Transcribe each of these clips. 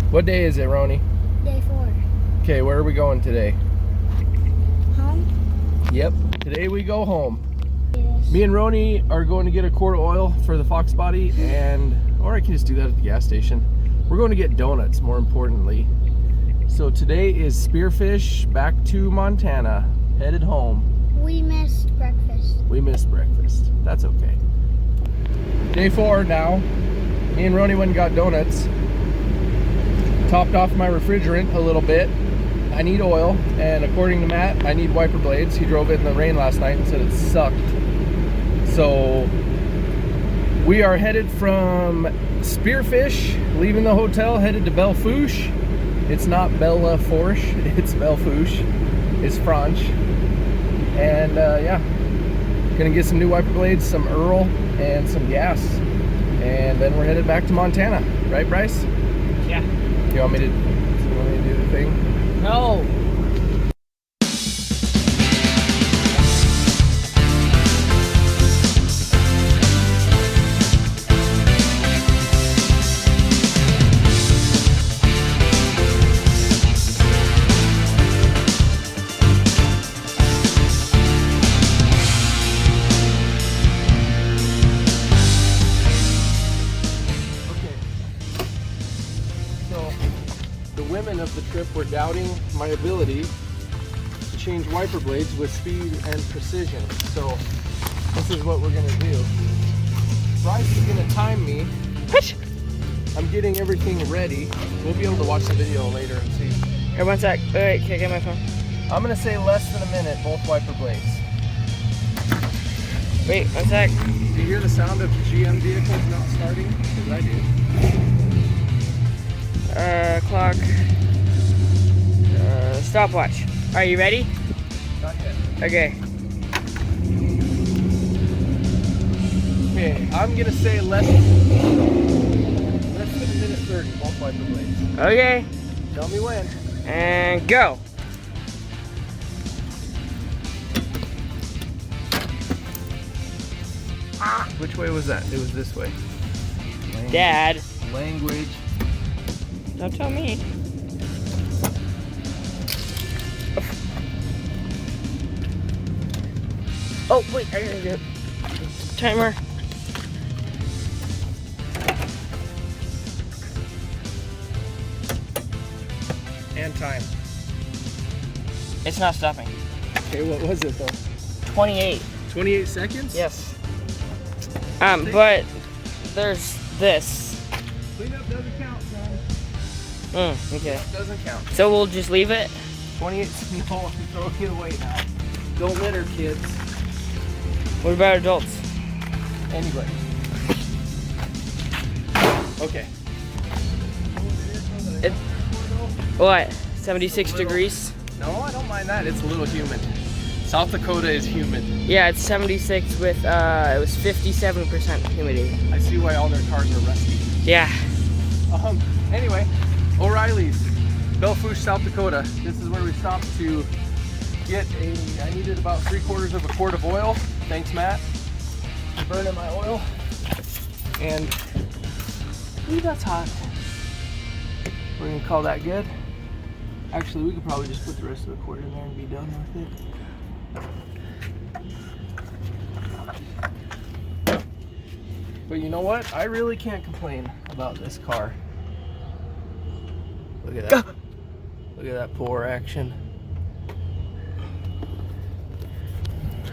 What day is it, Roni? Day 4. Okay, where are we going today? Home? Yep, today we go home. Yes. Me and Roni are going to get a quart of oil for the Fox Body, or I can just do that at the gas station. We're going to get donuts, more importantly. So today is Spearfish back to Montana, headed home. We missed breakfast. We missed breakfast. That's okay. Day 4 now. Me and Roni went and got donuts. Topped off my refrigerant a little bit. I need oil, and according to Matt, I need wiper blades. He drove it in the rain last night and said it sucked. So we are headed from Spearfish, leaving the hotel, headed to Belle Fourche. It's not Bella Fourche, it's Belle Fourche. It's French. And yeah, gonna get some new wiper blades, some Earl, and some gas. And then we're headed back to Montana. Right, Bryce? Yeah. You want me to do the thing? No. Women of the trip were doubting my ability to change wiper blades with speed and precision. So this is what we're gonna do. Bryce is gonna time me. I'm getting everything ready. We'll be able to watch the video later and see. Here, one sec. Wait, can I get my phone? I'm gonna say less than a minute, both wiper blades. Wait, one sec. Do you hear the sound of GM vehicles not starting? Because I do. Clock. Stopwatch. Are you ready? Not yet. Okay. Okay, I'm gonna say less than a minute 30, both wiper blades. Okay. Tell me when. And go. Which way was that? It was this way. Dad. Language. Don't tell me. Oh, wait, I gotta do it. Timer. And time. It's not stopping. Okay, what was it though? 28. 28 seconds? Yes. But there's this. Cleanup doesn't count, son. Okay. Doesn't count. So we'll just leave it? 28, no, I'm throwing it away now. Don't litter, kids. What about adults? Anyway. Okay. What? 76 degrees? No, I don't mind that. It's a little humid. South Dakota is humid. Yeah, it's 76 with, it was 57% humidity. I see why all their cars are rusty. Yeah. Anyway, O'Reilly's, Belle Fourche, South Dakota. This is where we stopped to get I needed about 3/4 of a quart of oil. Thanks, Matt. I'm burning my oil. And, ooh, that's hot. We're gonna call that good. Actually, we could probably just put the rest of the quart in there and be done with it. But you know what? I really can't complain about this car. Look at that. Look at that poor action.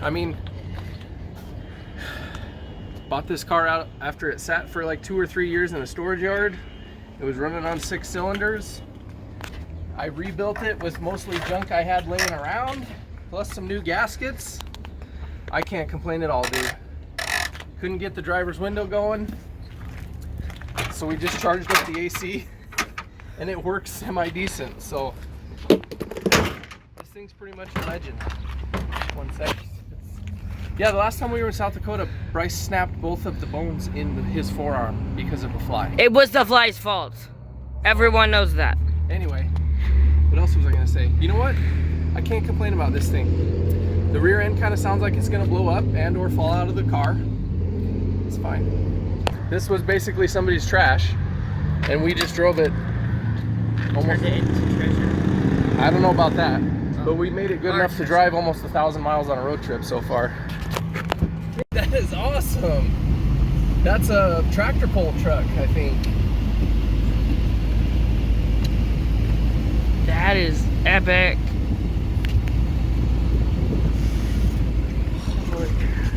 I mean, bought this car out after it sat for like 2 or 3 years in a storage yard. It was running on 6 cylinders. I rebuilt it with mostly junk I had laying around, plus some new gaskets. I can't complain at all, dude. Couldn't get the driver's window going, so we just charged up the AC, and it works semi-decent. So this thing's pretty much a legend. One sec. Yeah, the last time we were in South Dakota, Bryce snapped both of the bones in his forearm because of a fly. It was the fly's fault. Everyone knows that. Anyway, what else was I gonna say? You know what? I can't complain about this thing. The rear end kind of sounds like it's gonna blow up and or fall out of the car. It's fine. This was basically somebody's trash, and we just drove it Almost. Turned it into treasure. I don't know about that, but we made it good Our enough to treasure. drive almost 1,000 miles on a road trip so far. That is awesome. That's a tractor pull truck, I think. That is epic. Holy crap.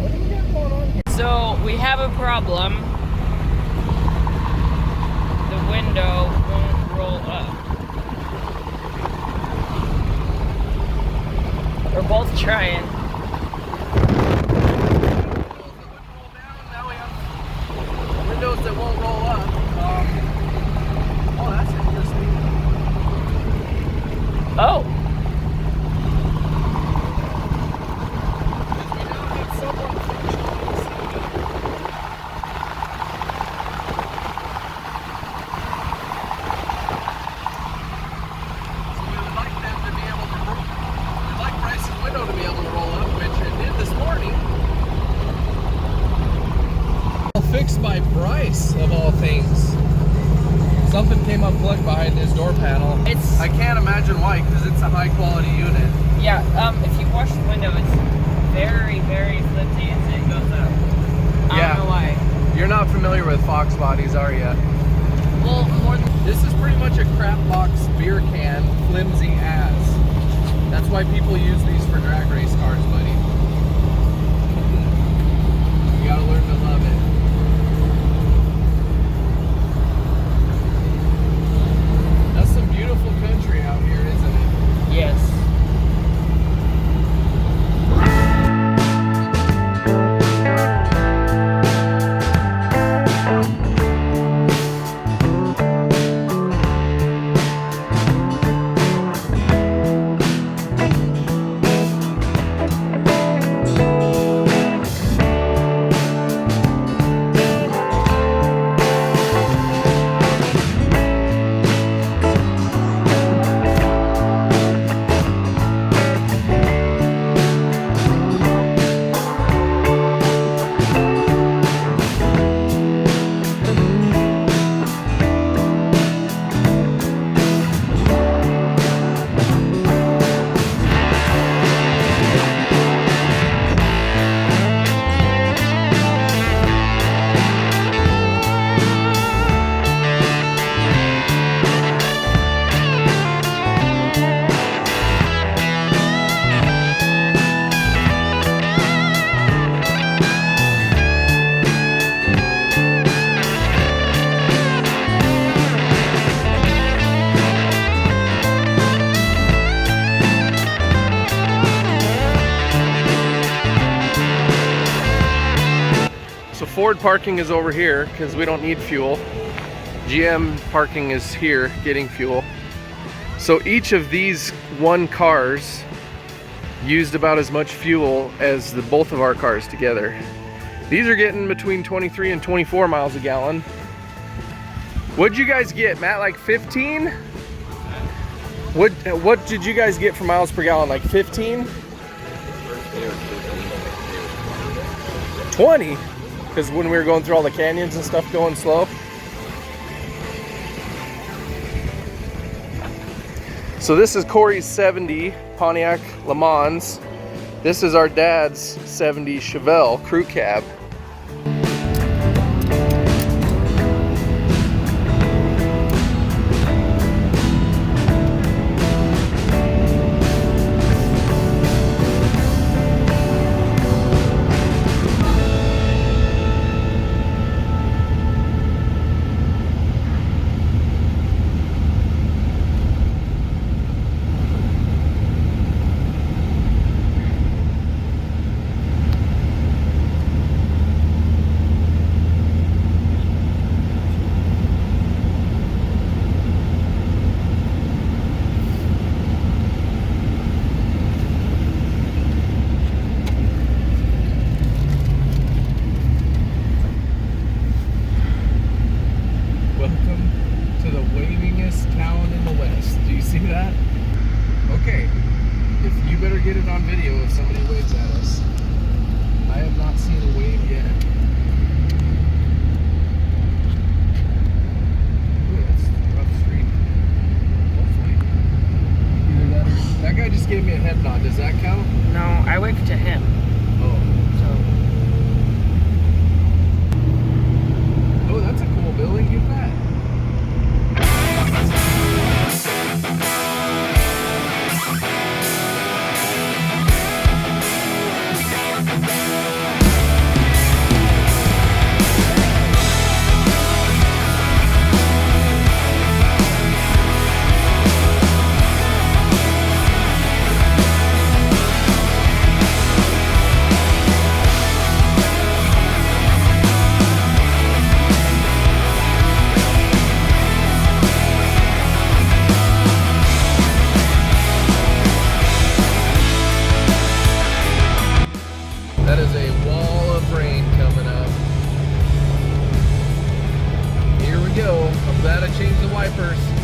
What do we got going on here? So we have a problem. The window won't roll up. We're both trying. Now we have windows that won't roll up. Oh, that's interesting. Oh, We now have someone So we would like them to be able to roll. We'd like Bryce's window to be able to roll up, which it did this morning. Fixed by Bryce, of all things. Something came unplugged behind his door panel. it's I can't imagine why, because it's a high quality unit. yeah. If you wash the window, it's very, very flimsy as it goes up. I Yeah. don't know why. You're not familiar with Fox bodies, are you? Well, more than This is pretty much a crap box beer can, flimsy as. That's why people use these for drag race cars, buddy. You gotta learn to love it. That's some beautiful country out here, isn't it? yes. So Ford parking is over here because we don't need fuel. GM parking is here getting fuel. So each of these one cars used about as much fuel as the both of our cars together. These are getting between 23 and 24 miles a gallon. What'd you guys get, Matt? Like 15? What did you guys get for miles per gallon? Like 15? 20? Because when we were going through all the canyons and stuff going slow. So this is Corey's 70 Pontiac Le Mans. This is our dad's 70 Chevelle crew cab. first.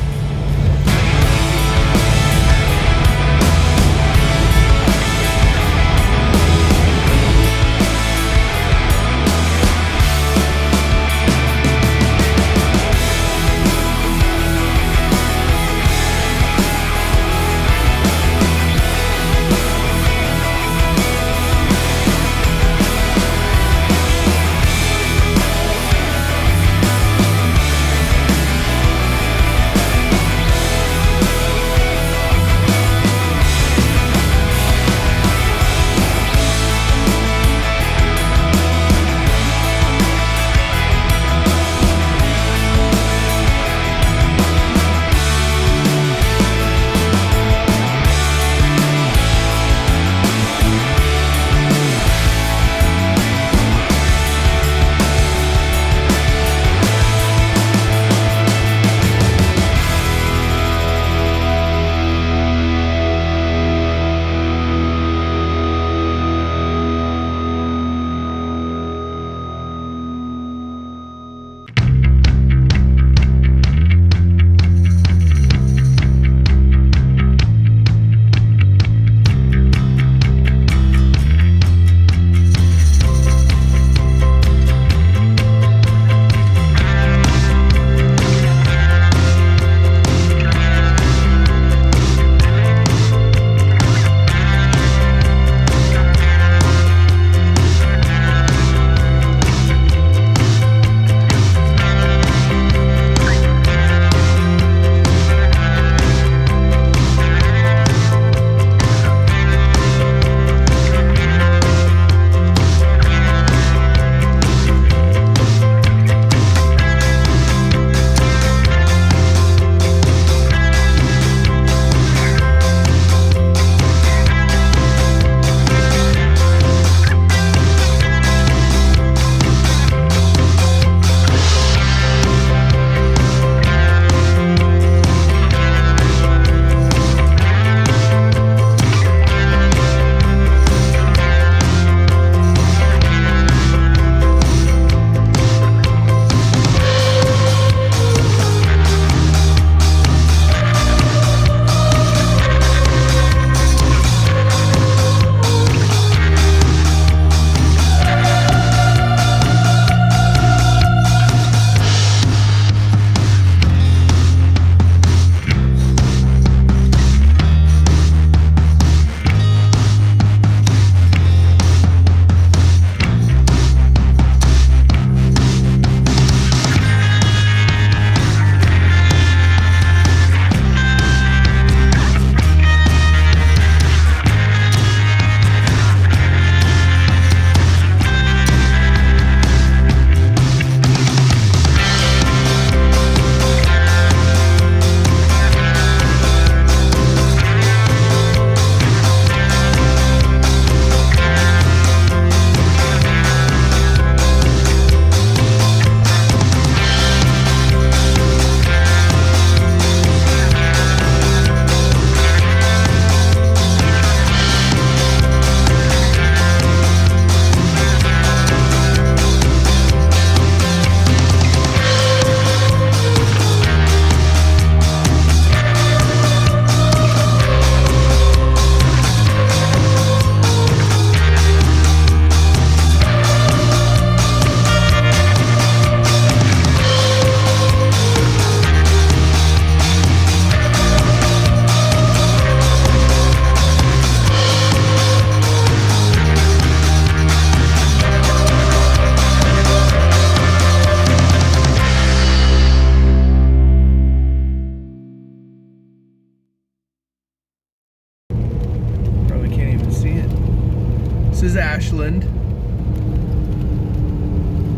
This is Ashland.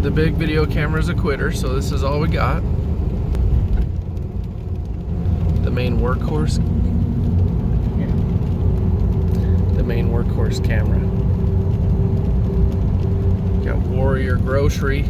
The big video camera is a quitter, so this is all we got. The main workhorse. The main workhorse camera. Got Warrior Grocery.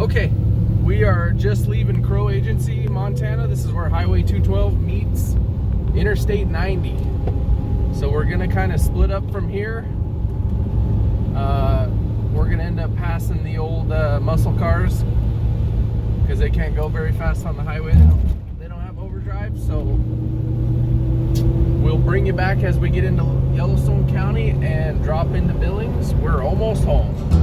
Okay, we are just leaving Crow Agency, Montana. This is where Highway 212 meets Interstate 90. So we're gonna kind of split up from here. We're gonna end up passing the old muscle cars because they can't go very fast on the highway. They don't have overdrive. So we'll bring you back as we get into Yellowstone County and drop into Billings. We're almost home.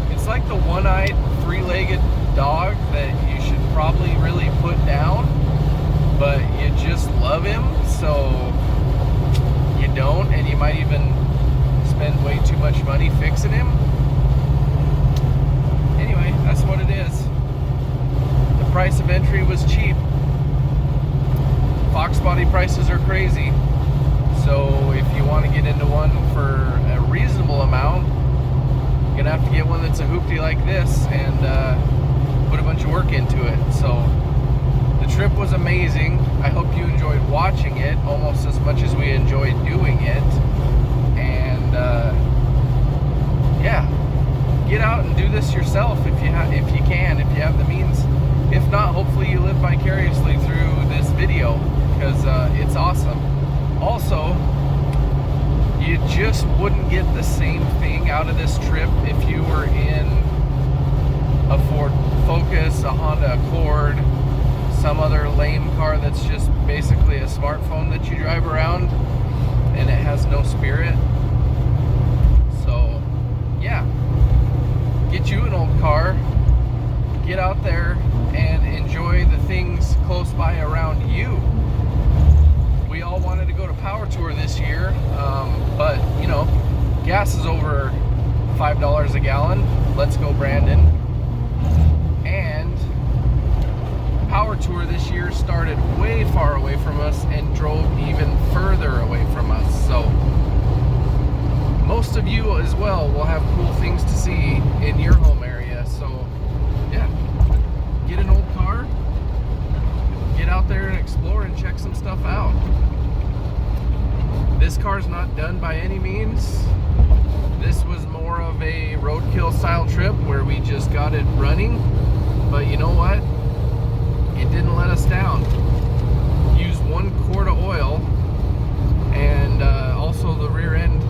It's like the one-eyed, three-legged dog that you should probably really put down, but you just love him, so you don't, and you might even spend way too much money fixing him. Anyway, that's what it is. The price of entry was cheap. Fox body prices are crazy, so if you want to get into one for a reasonable amount, you're gonna have to get one that's a hoopty like this and put a bunch of work into it. So the trip was amazing. I hope you enjoyed watching it almost as much as we enjoyed doing it. And yeah, get out and do this yourself if you can, if you have the means. If not, hopefully you live vicariously through this video, because it's awesome. Also, you just wouldn't get the same thing out of this trip if you were in a Ford Focus, a Honda Accord, some other lame car that's just basically a smartphone that you drive around and it has no spirit. So yeah, get you an old car, get out there and enjoy the things close by around you. We all wanted to go to Power Tour this year, but you know, gas is over $5 a gallon. Let's go, Brandon. And Power Tour this year started way far away from us and drove even further away from us. So most of you as well will have cool things to see in your home area. So yeah, get an old car, get out there and explore and check some stuff out. This car's not done by any means. This was more of a roadkill style trip where we just got it running. But you know what? It didn't let us down. Used 1 quart of oil, and also the rear end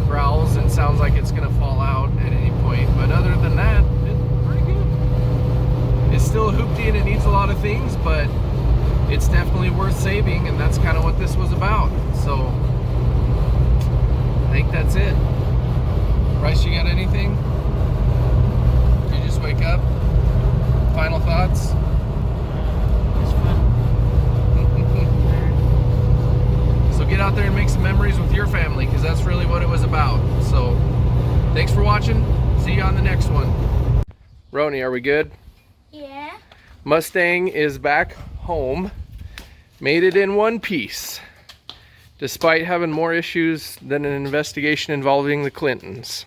growls and sounds like it's gonna fall out at any point. But other than that, it's pretty good. It's still a hoopty and it needs a lot of things, but it's definitely worth saving, and that's kind of what this was about. So I think that's it. Bryce, you got anything? You just wake up? Final thoughts? It's fun. So get out there and make some memories with your family, because that's really what it was about. So thanks for watching. See you on the next one. Roni, are we good? Yeah. Mustang is back home. Made it in one piece, despite having more issues than an investigation involving the Clintons.